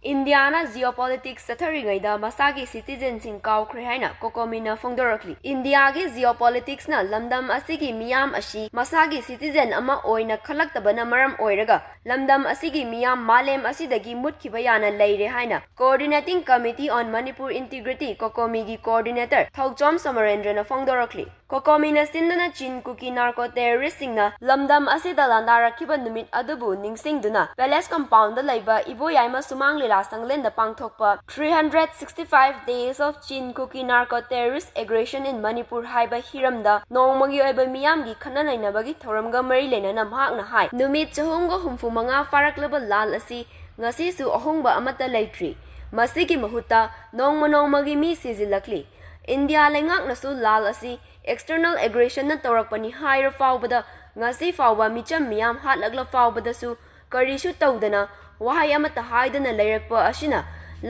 Indiana Geo-Politics Chatharingeida Masagi citizensing Kaokhre haina Kokomina Fongdorakli. Indiagi Geo-Politics na lamdam asigi miyam ashi Masagi citizen ama oina khalaktabana maram oiraga lamdam asigi miyam malem asidagi mutkiba yana leire haina Coordinating Committee on Manipur Integrity Kokomigi Coordinator Thauchom Samarendrana Fongdorakli. Kokomina sindana chin kuki narco terrorist singna lamdam asida landarakiba numit adubu ningsingduna Palace Compound da laiba iboyaima sumang lila sanglenda pangthokpa 365 days of chin kuki narco terrorist aggression in Manipur haiba hiramda nongmagi oiba miyamgi khananainabagi thoramga mari lenana mahakna hai numit chahumga humfumanga faraklaba lal asi ngasi su ahongba amata leitri masigi mahutta nongmagi mi sizilakli India lengak nasu lal asi external aggression na tawrakpani haira fawbada ngasi fawba micham miyam hatlagla fawbada su karishu tawdana wahai amata haidana leirakpa asina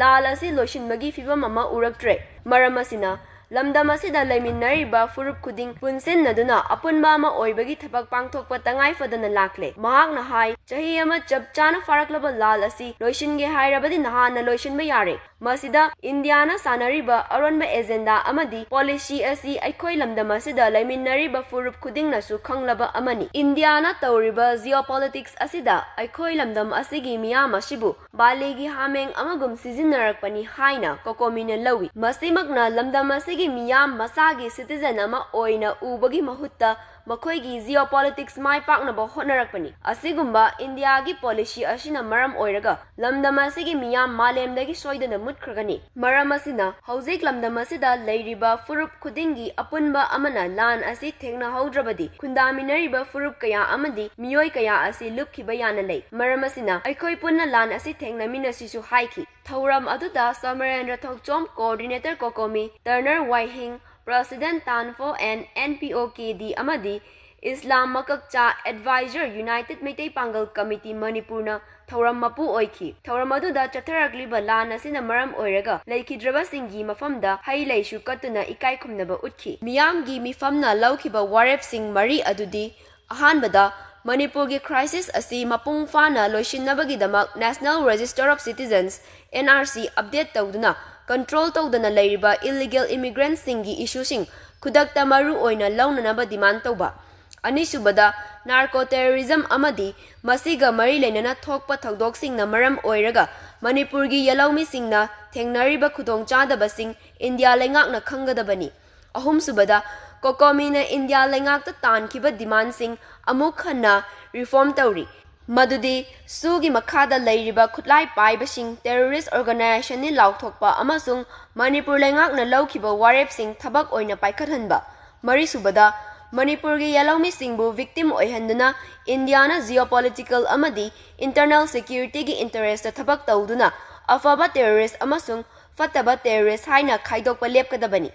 lal asi loishinmagi fibam ama uraktre maram asina lamdam asida laiminariba furup khuding punsinnaduna apunba ama oibagi thabak pangthokpa tangai fadana lakle mahakna hai chahi ama chapchana faraklaba lal asi loishinge hairabadi nahana loishinba yare masida Indiana sanariba aronba agenda amadi policy asi aikhoi lamdam asida laiminariba furup khuding nasu khanglaba amani Indiana tawriba Geo-Politics asida aikhoi lamdam asigi miyam asibu balegi hameng amagum sizinnarakpani haina kokomina lawi masimakna lamdam asigi miyam Masagi citizen ama oina ubagi mahutta makoigi Geo-Politics mai paknaba hotnarakpani asigumba Indiagi policy asina maram oiraga lamdam asigi miyam malemdagi soidana mutkragani maram asina hauzik lamdam asida leiriba furup khudingi apunba amana lan asi thengna haudrabadi khundaminariba furup kaya amadi miyoi kaya asi lupkhiba yana lei maram asina aikhoi punna lan asi thengna minasisu haiki thauram aduda Samarendra Thokchom coordinator Kokomi Turner Waihing President Tanfo and NPOKD Amadi Islam Makakcha Advisor United Meitei Pangal Committee Manipurna Thauram Mapu Oiki Thauram aduda Chatharakliba lan asina maram oiraga leikidraba singgi mafamda hai leishu katuna ikai khumnaba utki miyamgi mifamna laukiba warep sing mari adudi ahanbada Manipurgi crisis asi mapung fana loishinnabagidamak National Register of Citizens NRC update tawduna control tawdana leiriba illegal immigrants singi issuesing kudakta maru oina launanaba demand tawba anisubada narco terrorism amadi masiga mari leinana thokpa thagdoksingna maram oiraga Manipurgi yalaumi singna thengnariba khudongchadaba sing India lengakna khangadabani ahumsubada Kokomina India lengakta tankiba demand sing amuk khanna reform tawri madudi sugi makhada leiriba khutlai paibasing terrorist organization ni lauthokpa amasung Manipur lengakna laukiba warep sing thabak oina paikhathanba marisubada Manipurgi yalaumi singbu victim oihanduna Indiana Geo-Political amadi internal security gi interest thabak tawduna afaba terrorist amasung fataba terrorist haina khaidokpa lepkadabani